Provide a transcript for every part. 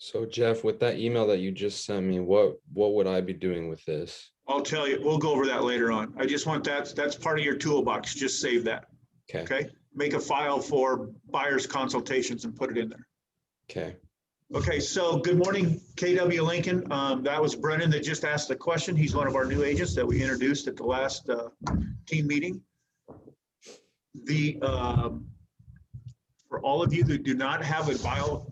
So Jeff, with that email that you just sent me, what would I be doing with this? I'll tell you, we'll go over that later on. I just want that's part of your toolbox. Just save that. Okay. Okay. Make a file for buyer's consultations and put it in there. Okay. Okay. So good morning, KW Lincoln. That was Brennan that just asked the question. He's one of our new agents that we introduced at the last team meeting. For all of you who do not have a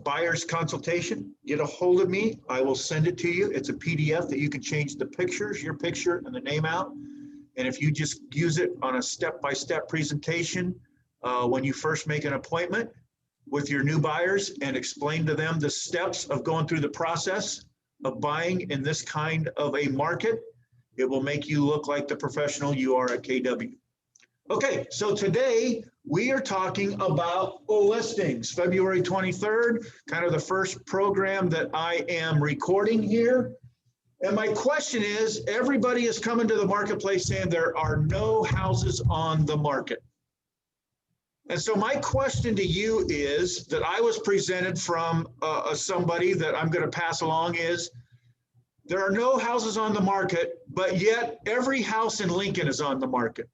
buyer's consultation, get a hold of me. I will send it to you. It's a PDF that you can change the pictures, your picture and the name out. And if you just use it on a step-by-step presentation, when you first make an appointment with your new buyers and explain to them the steps of going through the process of buying in this kind of a market, it will make you look like the professional you are at KW. Okay, so today we are talking about listings. February 23rd, kind of the first program that I am recording here. And my question is, everybody is coming to the marketplace saying there are no houses on the market. And so my question to you is that I was presented from somebody that I'm going to pass along is, there are no houses on the market, but yet every house in Lincoln is on the market.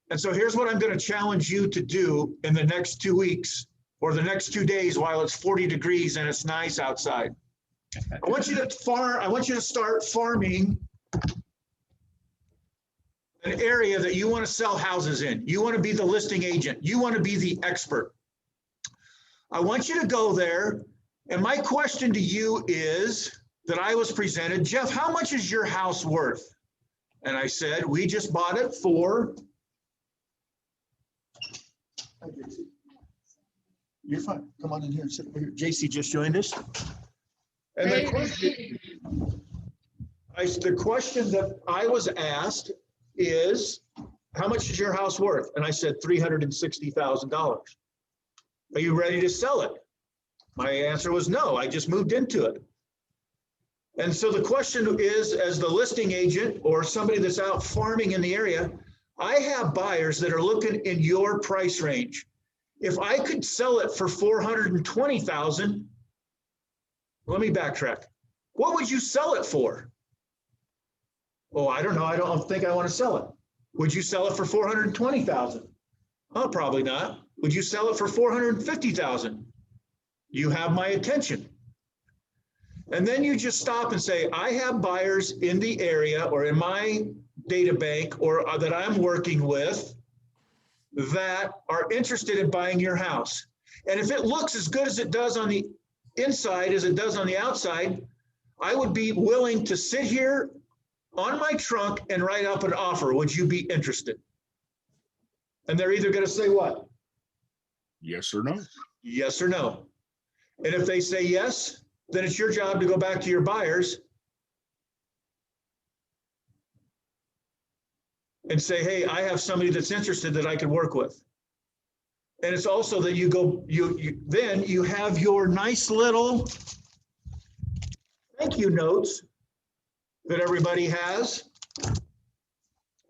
And so here's what I'm going to challenge you to do in the next 2 weeks or the next 2 days while it's 40 degrees and it's nice outside. I want you to start farming an area that you want to sell houses in. You want to be the listing agent. You want to be the expert. I want you to go there. And my question to you is that I was presented, Jeff, how much is your house worth? And I said, we just bought it for... You're fine. Come on in here and sit over here. JC just joined us. And the question that I was asked is, how much is your house worth? And I said, $360,000. Are you ready to sell it? My answer was no, I just moved into it. And so the question is, as the listing agent or somebody that's out farming in the area, I have buyers that are looking in your price range. If I could sell it for $420,000, let me backtrack. What would you sell it for? Oh, I don't know. I don't think I want to sell it. Would you sell it for $420,000? Oh, probably not. Would you sell it for $450,000? You have my attention. And then you just stop and say, I have buyers in the area or in my data bank or that I'm working with that are interested in buying your house. And if it looks as good as it does on the inside as it does on the outside, I would be willing to sit here on my trunk and write up an offer. Would you be interested? And they're either going to say what? Yes or no. Yes or no. And if they say yes, then it's your job to go back to your buyers and say, hey, I have somebody that's interested that I could work with. And it's also that you go, then you have your nice little thank you notes that everybody has.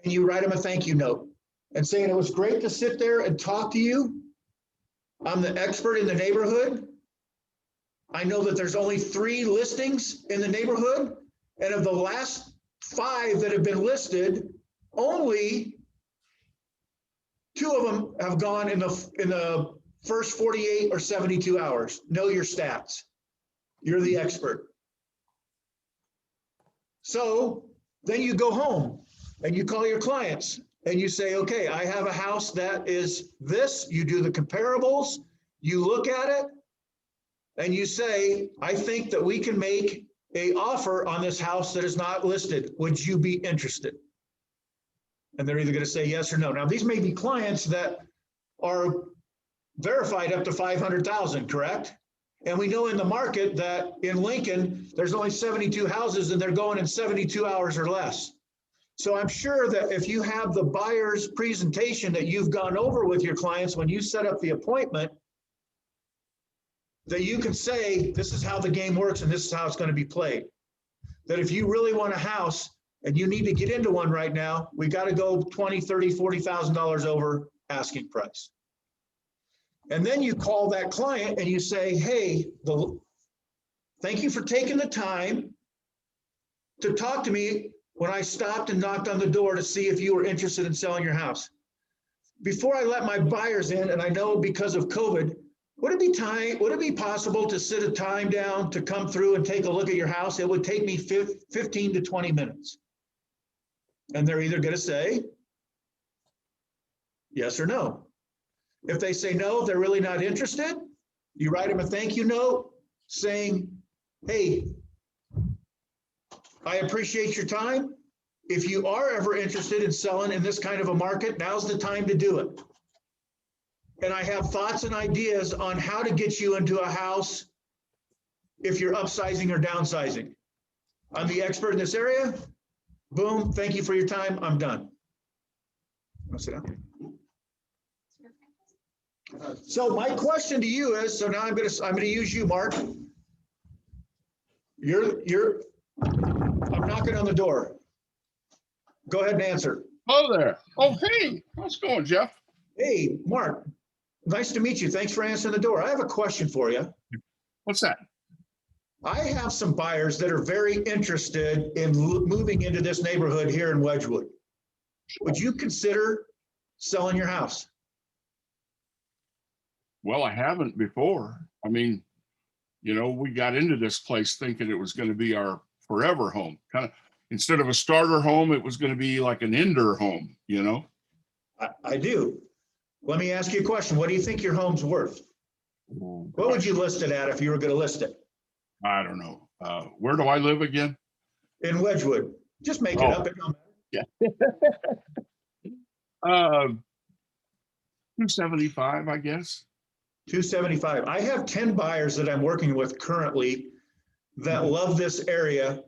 And you write them a thank you note and saying, it was great to sit there and talk to you. I'm the expert in the neighborhood. I know that there's only 3 listings in the neighborhood. And of the last 5 that have been listed, only 2 of them have gone in the first 48 or 72 hours. Know your stats. You're the expert. So then you go home and you call your clients and you say, okay, I have a house that is this. You do the comparables. You look at it and you say, I think that we can make an offer on this house that is not listed. Would you be interested? And they're either going to say yes or no. Now, these may be clients that are verified up to 500,000, correct? And we know in the market that in Lincoln, there's only 72 houses and they're going in 72 hours or less. So I'm sure that if you have the buyer's presentation that you've gone over with your clients when you set up the appointment, that you can say, this is how the game works and this is how it's going to be played. That if you really want a house and you need to get into one right now, we got to go $20,000, $30,000, $40,000 over asking price. And then you call that client and you say, hey, Thank you for taking the time to talk to me when I stopped and knocked on the door to see if you were interested in selling your house. Before I let my buyers in, and I know because of COVID, would it be possible to sit a time down to come through and take a look at your house? It would take me 15 to 20 minutes. And they're either going to say yes or no. If they say no, they're really not interested, you write them a thank you note saying, hey, I appreciate your time. If you are ever interested in selling in this kind of a market, now's the time to do it. And I have thoughts and ideas on how to get you into a house if you're upsizing or downsizing. I'm the expert in this area. Boom, thank you for your time. I'm done. I'll sit down. So my question to you is, so now I'm gonna use you, Mark. I'm knocking on the door. Go ahead and answer. Hello there. Oh, hey, how's it going, Jeff? Hey, Mark, nice to meet you. Thanks for answering the door. I have a question for you. What's that? I have some buyers that are very interested in moving into this neighborhood here in Wedgwood. Would you consider selling your house? Well, I haven't before. I mean, you know, we got into this place thinking it was going to be our forever home. Kind of, instead of a starter home, it was going to be like an ender home, you know? I do. Let me ask you a question. What do you think your home's worth? Oh, What would gosh, you list it at if you were going to list it? I don't know. Where do I live again? In Wedgwood. Just make it Oh. up. It don't matter. Yeah. 275, I guess. 275. I have 10 buyers that I'm working with currently that love this area.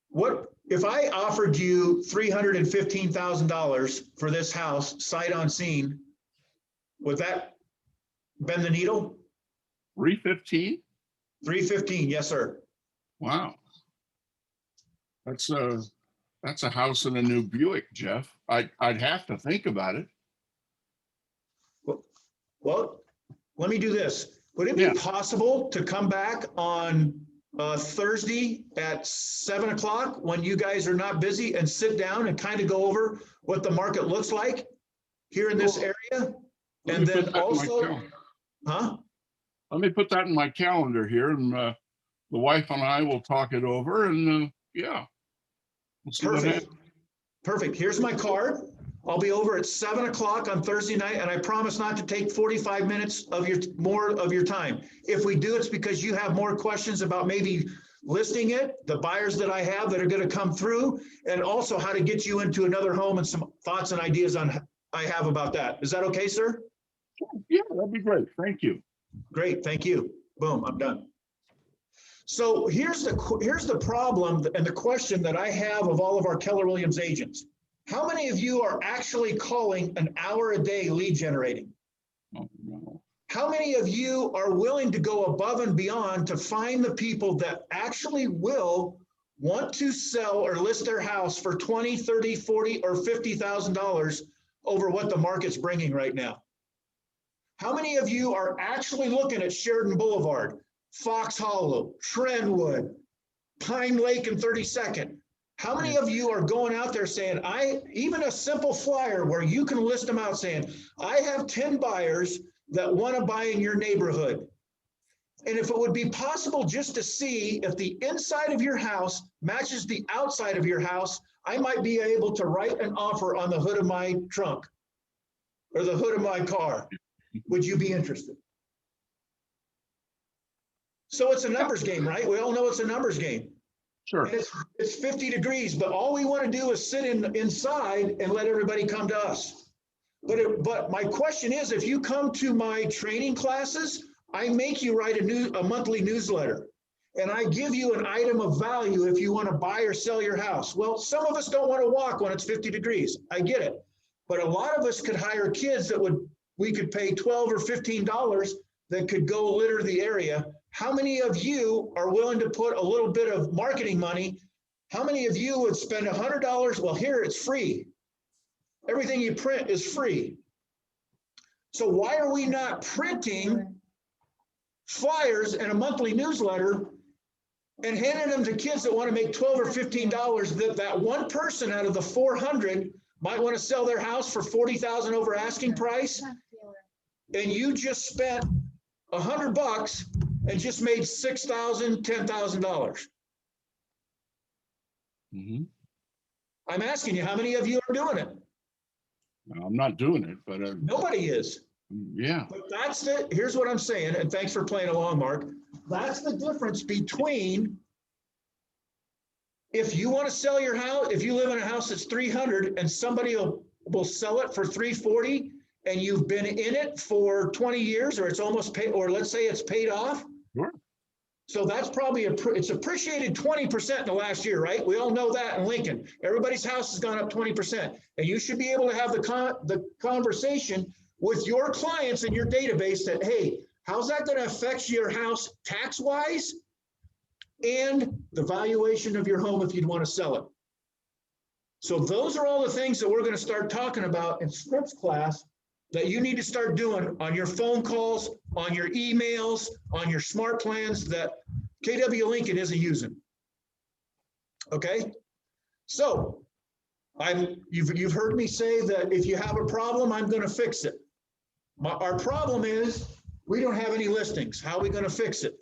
What if I offered you $315,000 for this house, sight unseen? Would that bend the needle? 315? 315, yes, sir. Wow. That's a house and a new Buick, Jeff. I'd have to think about it. Well, let me do this. Would it be Yeah. possible to come back on Thursday at 7 o'clock when you guys are not busy and sit down and kind of go over what the market looks like here in this area? Let And me then put that in my also, calendar. huh? Let me put that in my calendar here, and the wife and I will talk it over, and yeah, we'll see what Perfect. happens. Perfect. Here's my card. I'll be over at 7 o'clock on Thursday night, and I promise not to take 45 minutes of more of your time. If we do, it's because you have more questions about maybe listing it, the buyers that I have that are going to come through, and also how to get you into another home and some thoughts and ideas I have about that. Is that okay, sir? Yeah, that'd be great. Thank you. Great, thank you. Boom, I'm done. So here's the problem and the question that I have of all of our Keller Williams agents. How many of you are actually calling an hour a day lead generating? Oh, no. How many of you are willing to go above and beyond to find the people that actually will want to sell or list their house for $20, $30, $40, or $50,000 over what the market's bringing right now? How many of you are actually looking at Sheridan Boulevard, Fox Hollow, Trentwood, Pine Lake, and 32nd? How many of you are going out there saying, even a simple flyer where you can list them out saying, I have 10 buyers that want to buy in your neighborhood. And if it would be possible just to see if the inside of your house matches the outside of your house, I might be able to write an offer on the hood of my trunk or the hood of my car. Would you be interested? So it's a numbers game, right? We all know it's a numbers game. Sure. And it's 50 degrees, but all we want to do is sit inside and let everybody come to us. But my question is, if you come to my training classes, I make you write a monthly newsletter, and I give you an item of value if you want to buy or sell your house. Well, some of us don't want to walk when it's 50 degrees. I get it. But a lot of us could hire kids we could pay $12 or $15 that could go litter the area. How many of you are willing to put a little bit of marketing money? How many of you would spend $100? Well, here it's free. Everything you print is free. So why are we not printing flyers and a monthly newsletter and handing them to kids that want to make $12 or $15, that one person out of the 400 might want to sell their house for 40,000 over asking price, and you just spent $100 and just made $6,000, $10,000. I'm asking you, how many of you are doing it? I'm not doing it, but Nobody is. yeah. But here's what I'm saying, and thanks for playing along, Mark. That's the difference between, if you want to sell your house, if you live in a house that's 300 and somebody will sell it for 340, and you've been in it for 20 years, or it's almost paid, or let's say it's paid off. Sure. So that's probably it's appreciated 20% in the last year, right? We all know that in Lincoln. Everybody's house has gone up 20%. And you should be able to have the conversation with your clients in your database that, hey, how's that going to affect your house tax-wise and the valuation of your home if you'd want to sell it? So those are all the things that we're going to start talking about in scripts class that you need to start doing on your phone calls, on your emails, on your smart plans that KW Lincoln isn't using. Okay? So you've heard me say that if you have a problem, I'm going to fix it. Our problem is we don't have any listings. How are we going to fix it?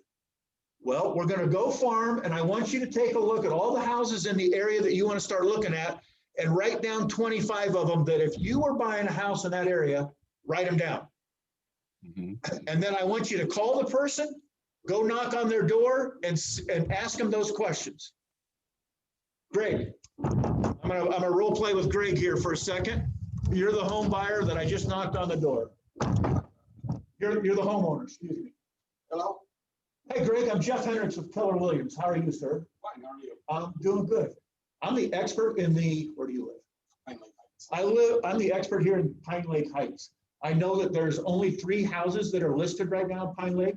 Well, we're going to go farm, and I want you to take a look at all the houses in the area that you want to start looking at and write down 25 of them that if you were buying a house in that area, write them down. And then I want you to call the person, go knock on their door and ask them those questions. Greg, I'm gonna role play with Greg here for a second. You're the home buyer that I just knocked on the door. You're the homeowner, excuse me. Hello? Hey, Greg, I'm Jeff Hendricks with Keller Williams. How are you, sir? Fine, how are you? I'm doing good. I'm the expert in where do you live? Pine Lake Heights. I'm the expert here in Pine Lake Heights. I know that there's only 3 houses that are listed right now in Pine Lake.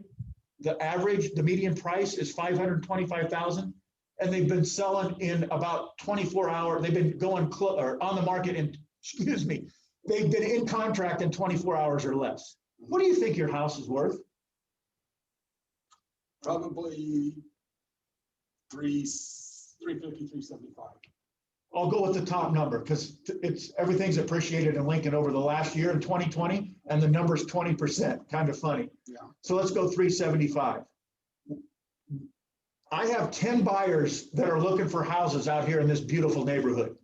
The median price is $525,000, and they've been selling in about 24 hours. They've been going on the market they've been in contract in 24 hours or less. What do you think your house is worth? Probably 350, 375. I'll go with the top number because everything's appreciated in Lincoln over the last year in 2020, and the number's 20%. Kind of funny. Yeah. So let's go 375. I have 10 buyers that are looking for houses out here in this beautiful neighborhood.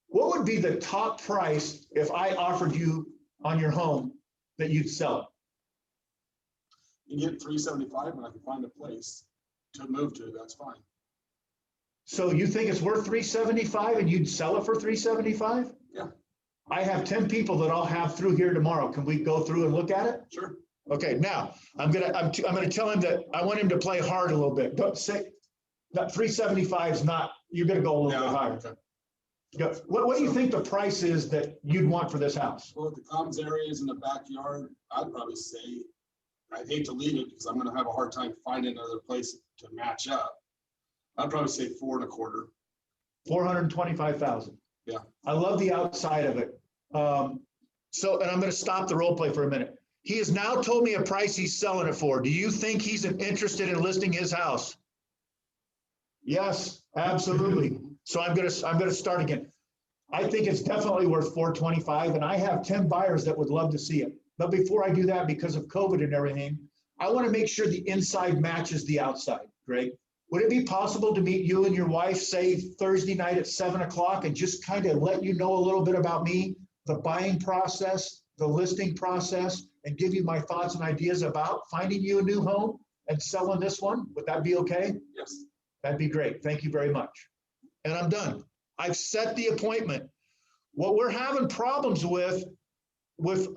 What would be the top price if I offered you on your home that you'd sell it? You get 375 and I can find a place to move to, that's fine. So you think it's worth 375 and you'd sell it for 375? Yeah. I have 10 people that I'll have through here tomorrow. Can we go through and look at it? Sure. Okay, now I'm gonna tell him that I want him to play hard a little bit. Don't say that 375 is not, you're gonna go a little bit higher. Okay. Go. What do you think the price is that you'd want for this house? Well, the commons areas in the backyard, I'd probably say, I'd hate to leave it because I'm gonna have a hard time finding another place to match up. I'd probably say 4 1/4. 425,000. Yeah. I love the outside of it. And I'm going to stop the role play for a minute. He has now told me a price he's selling it for. Do you think he's interested in listing his house? Yes, absolutely. So I'm going to start again. I think it's definitely worth 425, and I have 10 buyers that would love to see it. But before I do that, because of COVID and everything, I want to make sure the inside matches the outside. Greg, would it be possible to meet you and your wife, say Thursday night at 7 o'clock, and just kind of let you know a little bit about me, the buying process, the listing process, and give you my thoughts and ideas about finding you a new home and selling this one? Would that be okay? Yes. That'd be great. Thank you very much. And I'm done. I've set the appointment. What we're having problems with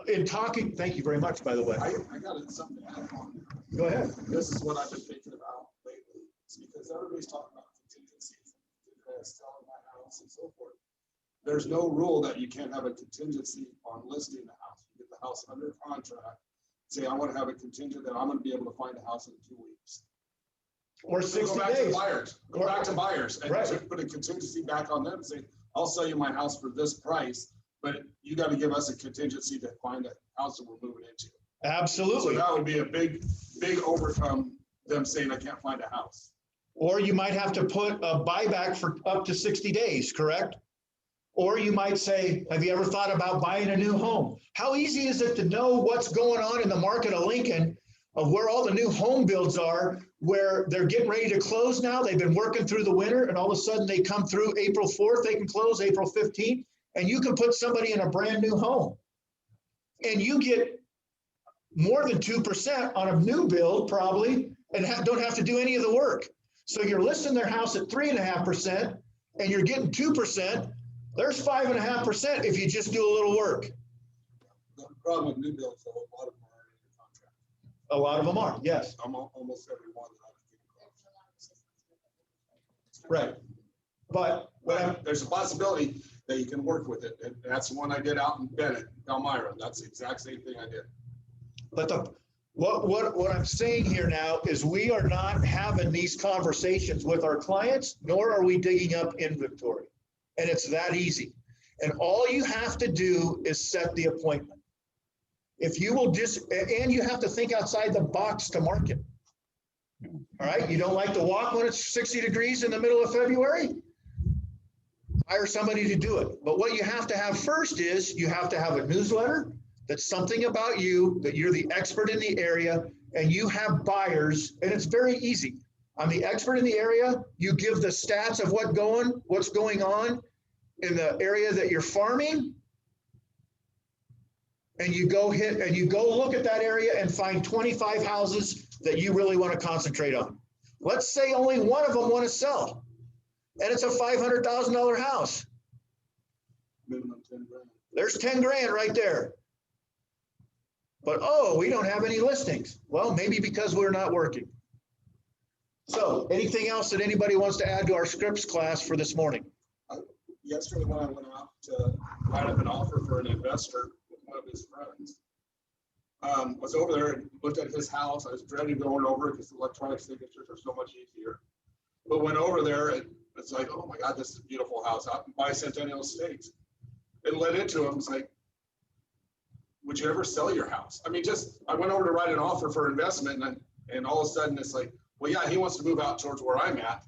in talking, thank you very much, by the way. I got something to add on. Go ahead. This is what I've been thinking about lately. It's because everybody's talking about contingencies, selling my house and so forth. There's no rule that you can't have a contingency on listing the house. You get the house under contract, say, I want to have a contingent that I'm going to be able to find a house in 2 weeks. Or So 60 go back days. to buyers, go back to buyers and Right. put a contingency back on them and say, I'll sell you my house for this price, but you got to give us a contingency to find a house that we're moving into. So Absolutely. that would be a big, big overcome them saying I can't find a house. Or you might have to put a buyback for up to 60 days, correct? Or you might say, have you ever thought about buying a new home? How easy is it to know what's going on in the market of Lincoln, of where all the new home builds are, where they're getting ready to close now? They've been working through the winter and all of a sudden they come through April 4th, they can close April 15th, and you can put somebody in a brand new home. And you get more than 2% on a new build probably, and don't have to do any of the work. So you're listing their house at 3.5% and you're getting 2%. There's 5.5% if you just do a little work. The problem with new builds, though, a lot of them are in the contract. A lot of them are, yes. Almost every one that I've seen. Right. But There's a possibility that you can work with it. And that's the one I did out in Bennett, Elmira. That's the exact same thing I did. But what I'm saying here now is we are not having these conversations with our clients, nor are we digging up inventory. And it's that easy. And all you have to do is set the appointment. If you will and you have to think outside the box to market. All right. You don't like to walk when it's 60 degrees in the middle of February? Hire somebody to do it. But what you have to have first is you have to have a newsletter that's something about you, that you're the expert in the area, and you have buyers, and it's very easy. I'm the expert in the area. You give the stats of what's going on in the area that you're farming, and you go look at that area and find 25 houses that you really want to concentrate on. Let's say only one of them want to sell, and it's a $500,000 house. Minimum 10 grand. There's 10 grand right there. But, oh, we don't have any listings. Well, maybe because we're not working. So anything else that anybody wants to add to our scripts class for this morning? Yesterday when I went out to write up an offer for an investor with one of his friends, was over there and looked at his house. I was dreading going over it because electronic signatures are so much easier. But went over there and it's like, oh my God, this is a beautiful house out in Bicentennial Estates. It led into him. It's like, would you ever sell your house? I mean, I went over to write an offer for investment and all of a sudden it's like, well, yeah, he wants to move out towards where I'm at.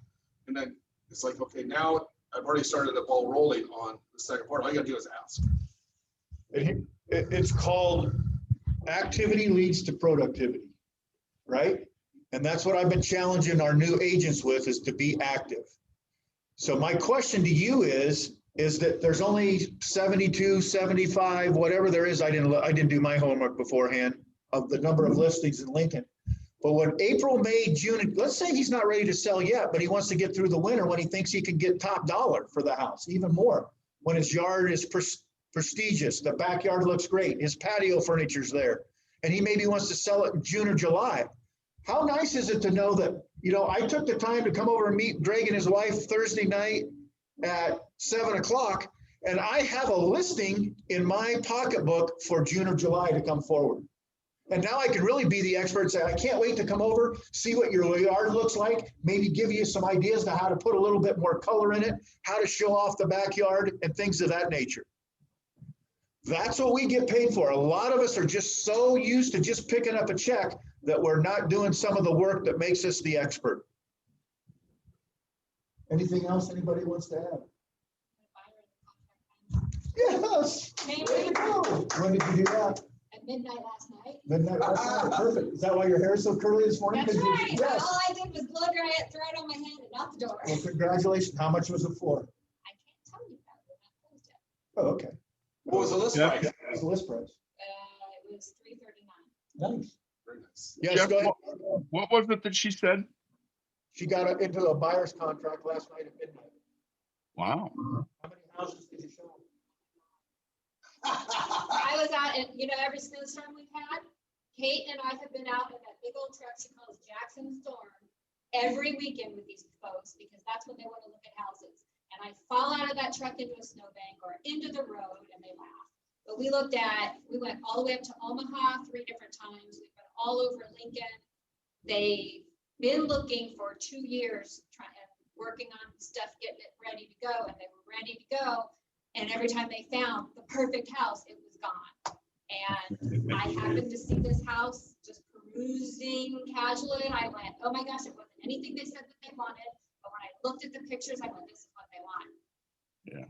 And then it's like, okay, now I've already started the ball rolling on the second part. All you gotta do is ask. It's called activity leads to productivity, right? And that's what I've been challenging our new agents with, is to be active. So my question to you is that there's only 72, 75, whatever there is. I didn't do my homework beforehand of the number of listings in Lincoln. But when April, May, June, let's say he's not ready to sell yet, but he wants to get through the winter when he thinks he can get top dollar for the house, even more. When his yard is prestigious, the backyard looks great, his patio furniture's there, and he maybe wants to sell it in June or July. How nice is it to know that, I took the time to come over and meet Greg and his wife Thursday night at 7 o'clock, and I have a listing in my pocketbook for June or July to come forward. And now I can really be the expert and say, I can't wait to come over, see what your yard looks like, maybe give you some ideas to how to put a little bit more color in it, how to show off the backyard and things of that nature. That's what we get paid for. A lot of us are just so used to just picking up a check that we're not doing some of the work that makes us the expert. Anything else anybody wants to add? Yes. There you go. When did you do that? At midnight last night. Midnight last night. Perfect. Is that why your hair is so curly this morning? That's right. Yes. All I did was blow dry it, throw it on my head, and out the door. Well, congratulations. How much was it for? I can't tell you that. We're not closed yet. Oh, okay. What was the list Yeah. price? What's the list price? It was $339. Nice. Very nice. Yes, Jeff, go ahead. What was it that she said? She got into a buyer's contract last night at midnight. Wow. How many houses did you show? I was out, and every snowstorm we've had, Kate and I have been out in that big old truck she calls Jackson Storm every weekend with these folks, because that's when they want to look at houses. And I fall out of that truck into a snowbank or into the road and they laugh. But we went all the way up to Omaha 3 different times. We've been all over Lincoln. They've been looking for 2 years, working on stuff, getting it ready to go, and they were ready to go. And every time they found the perfect house, it was gone. And I happened to see this house just perusing casually, and I went, oh my gosh, it wasn't anything they said that they wanted. But when I looked at the pictures, I went, this is what they want.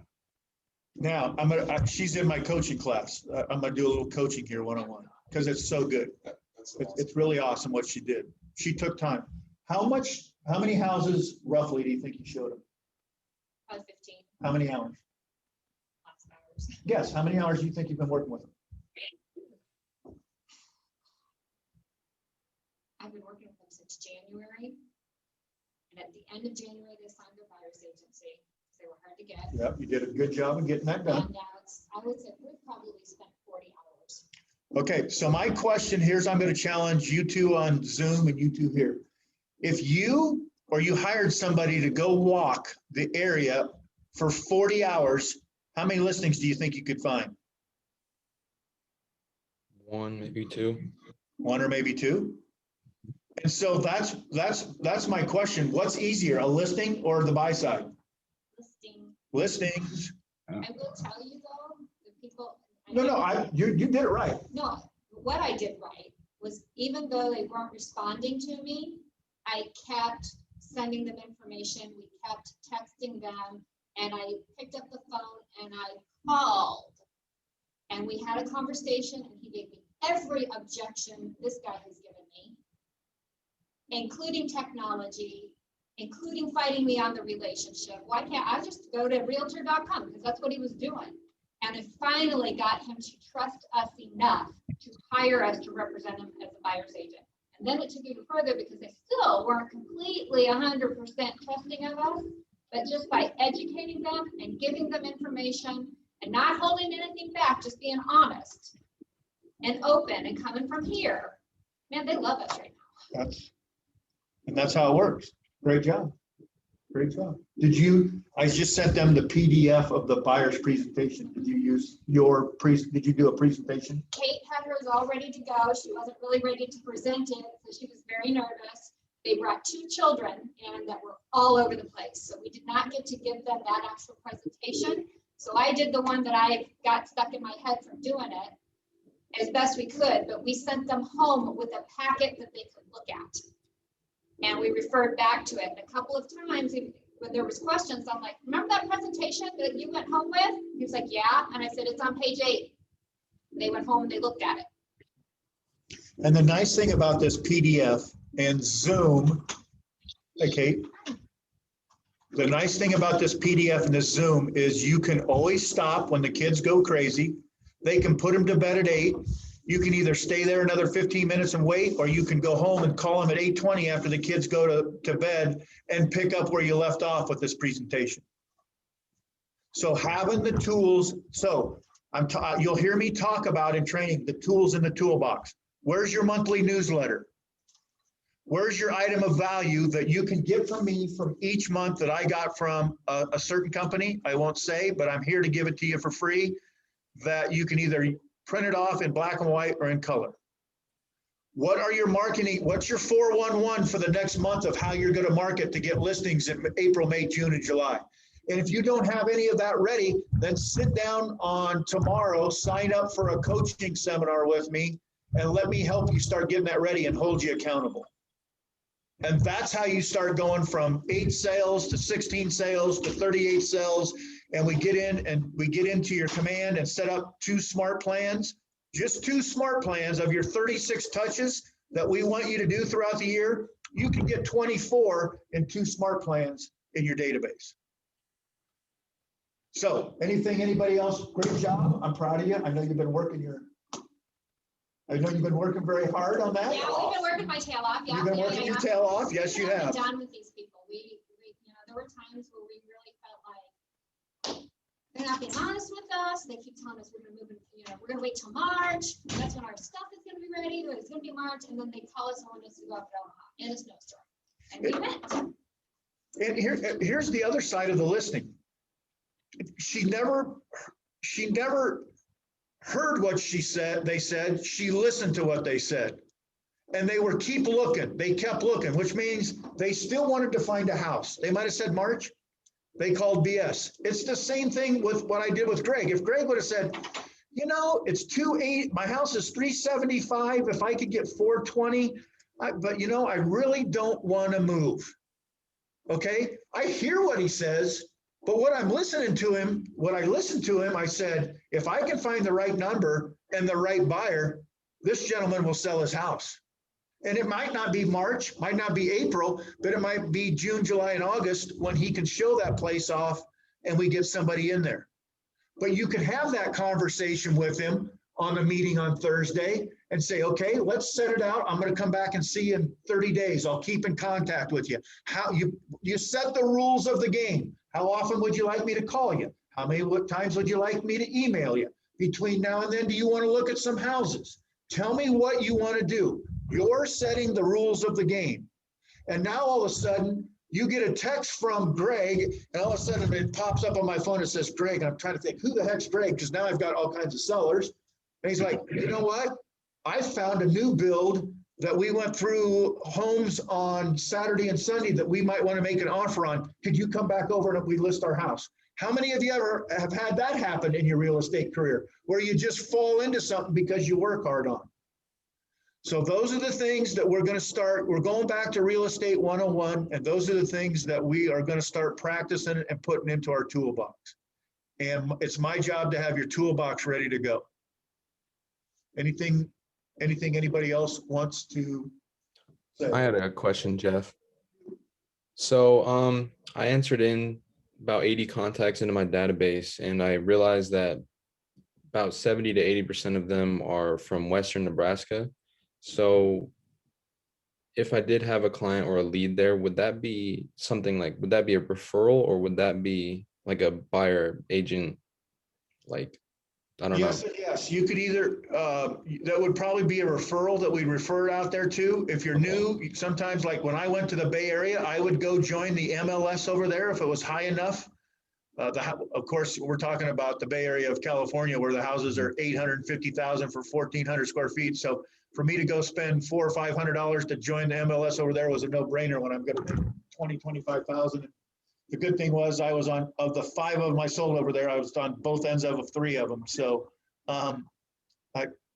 Now, she's in my coaching class. I'm gonna do a little coaching here one-on-one, because it's so good. That's It's really awesome what she did. She took time. How many houses roughly do you think you showed them? Probably 15 How many hours? lots of hours. Guess, how many hours do you think you've been working with them? I've been working with them since January. And at the end of January, they signed their buyer's agency. They were hard to get. Yep, you did a good job of getting that done. And now I would say we've probably spent 40 hours. Okay, so my question here's, I'm gonna challenge you two on Zoom and you two here. If you or you hired somebody to go walk the area for 40 hours, how many listings do you think you could find? One, maybe two. One or maybe two? And so that's my question. What's easier, a listing or the buy side? Listing. Listings. I will tell you though, the people. No, you did it right. No, what I did right was even though they weren't responding to me, I kept sending them information. We kept texting them, and I picked up the phone and I called. And we had a conversation, and he gave me every objection this guy has given me, including technology, including fighting me on the relationship. Why can't I just go to realtor.com? Because that's what he was doing. And I finally got him to trust us enough to hire us to represent him as a buyer's agent. And then it took even further because they still weren't completely 100% trusting of us, but just by educating them and giving them information and not holding anything back, just being honest and open and coming from here, man, they love us right now. That's how it works. Great job. Great job. I just sent them the PDF of the buyer's presentation. Did you do a presentation? Kate had hers all ready to go. She wasn't really ready to present it, so she was very nervous. They brought 2 children and that were all over the place. So we did not get to give them that actual presentation. So I did the one that I got stuck in my head from doing it as best we could, but we sent them home with a packet that they could look at. And we referred back to it. And a couple of times when there was questions, I'm like, remember that presentation that you went home with? He was like, yeah. And I said, it's on page 8. They went home and they looked at it. And the nice thing about this PDF and Zoom, okay, the nice thing about this PDF and this Zoom is you can always stop when the kids go crazy. They can put them to bed at 8. You can either stay there another 15 minutes and wait, or you can go home and call them at 8:20 after the kids go to bed and pick up where you left off with this presentation. So having the tools, you'll hear me talk about in training, the tools in the toolbox. Where's your monthly newsletter? Where's your item of value that you can get from me from each month that I got from a certain company? I won't say, but I'm here to give it to you for free, that you can either print it off in black and white or in color. What are your marketing? What's your 411 for the next month of how you're going to market to get listings in April, May, June, and July? And if you don't have any of that ready, then sit down on tomorrow, sign up for a coaching seminar with me, and let me help you start getting that ready and hold you accountable. And that's how you start going from 8 sales to 16 sales to 38 sales. And we get into your command and set up 2 smart plans, just 2 smart plans of your 36 touches that we want you to do throughout the year. You can get 24 in 2 smart plans in your database. So anybody else? Great job. I'm proud of you. I know you've been working very hard on that. Yeah, we've been working my tail off. Yeah, You've been working your tail off. Yes, you have. Done with these people. We there were times where we really felt like they're not being honest with us. They keep telling us we're going to move, we're going to wait till March. That's when our stuff is going to be ready. It's going to be March, and then they call us and want us to go up to Omaha in a snowstorm, and we went. And here's the other side of the listing. She never heard what they said. She listened to what they said. And they kept looking, which means they still wanted to find a house. They might have said March. They called BS. It's the same thing with what I did with Greg. If Greg would have said, you know, it's 280, my house is 375. If I could get 420, but you know, I really don't want to move. Okay, I hear what he says, but what I'm listening to him, what I listened to him, I said, if I can find the right number and the right buyer, this gentleman will sell his house. And it might not be March, might not be April, but it might be June, July, and August when he can show that place off and we get somebody in there. But you can have that conversation with him on a meeting on Thursday and say, okay, let's set it out. I'm going to come back and see you in 30 days. I'll keep in contact with you. How you set the rules of the game. How often would you like me to call you? What times would you like me to email you? Between now and then, do you want to look at some houses? Tell me what you want to do. You're setting the rules of the game. And now all of a sudden, you get a text from Greg, and all of a sudden it pops up on my phone. It says, Greg, and I'm trying to think, who the heck's Greg? Because now I've got all kinds of sellers. And he's like, you know what? I found a new build that we went through homes on Saturday and Sunday that we might want to make an offer on. Could you come back over and we list our house? How many of you ever have had that happen in your real estate career where you just fall into something because you work hard on? So those are the things that we're going to start. We're going back to Real Estate 101, and those are the things that we are going to start practicing and putting into our toolbox. And it's my job to have your toolbox ready to go. Anything anybody else wants to say? I had a question, Jeff. So I entered in about 80 contacts into my database, and I realized that about 70 to 80% of them are from Western Nebraska. So if I did have a client or a lead there, would that be something like, would that be a referral, or would that be like a buyer agent? Like, I don't know. Yes, you could either, that would probably be a referral that we refer out there to. If you're new, sometimes like when I went to the Bay Area, I would go join the MLS over there if it was high enough. Of course, we're talking about the Bay Area of California where the houses are 850,000 for 1,400 square feet. So for me to go spend $400 or $500 to join the MLS over there was a no-brainer when I'm going to make 20, 25,000. The good thing was I was on, of the 5 of them I sold over there, I was on both ends of 3 of them. So I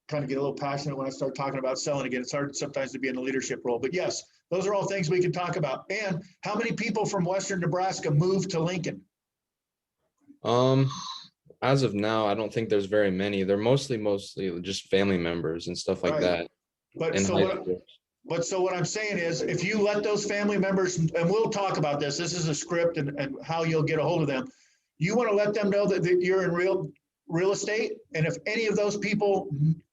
kind of get a little passionate when I start talking about selling again. It's hard sometimes to be in a leadership role, but yes, those are all things we can talk about. And how many people from Western Nebraska moved to Lincoln? As of now, I don't think there's very many. They're mostly just family members and stuff like Right. that. But in so high what, school. But so what I'm saying is, if you let those family members, and we'll talk about this, this is a script and how you'll get a hold of them. You want to let them know that you're in real estate. And if any of those people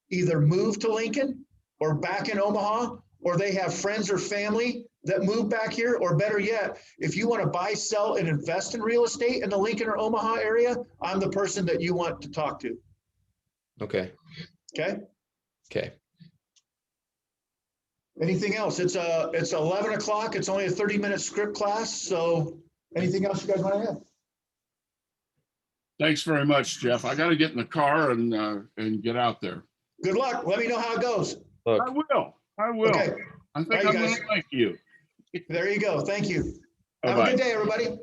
either move to Lincoln or back in Omaha, or they have friends or family that move back here, or better yet, if you want to buy, sell, and invest in real estate in the Lincoln or Omaha area, I'm the person that you want to talk to. Okay. Okay? Okay. Anything else? It's 11 o'clock. It's only a 30-minute script class. So anything else you guys want to add? Thanks very much, Jeff. I got to get in the car and get out there. Good luck. Let me know how it goes. Look, I will. Okay. I think All right, I'm going guys. to thank you. There you go. Thank you. Have a Bye-bye. good day, everybody. All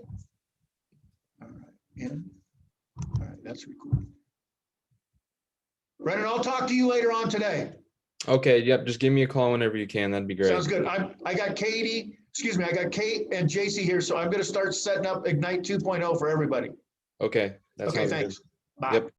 right. And, all right, that's recorded. Brennan, I'll talk to you later on today. okay. Yep. Just give me a call whenever you can. That'd be great. Sounds good. I got Kate and JC here, so I'm going to start setting up Ignite 2.0 for everybody. Okay. That Okay, sounds good. thanks. Bye. Yep.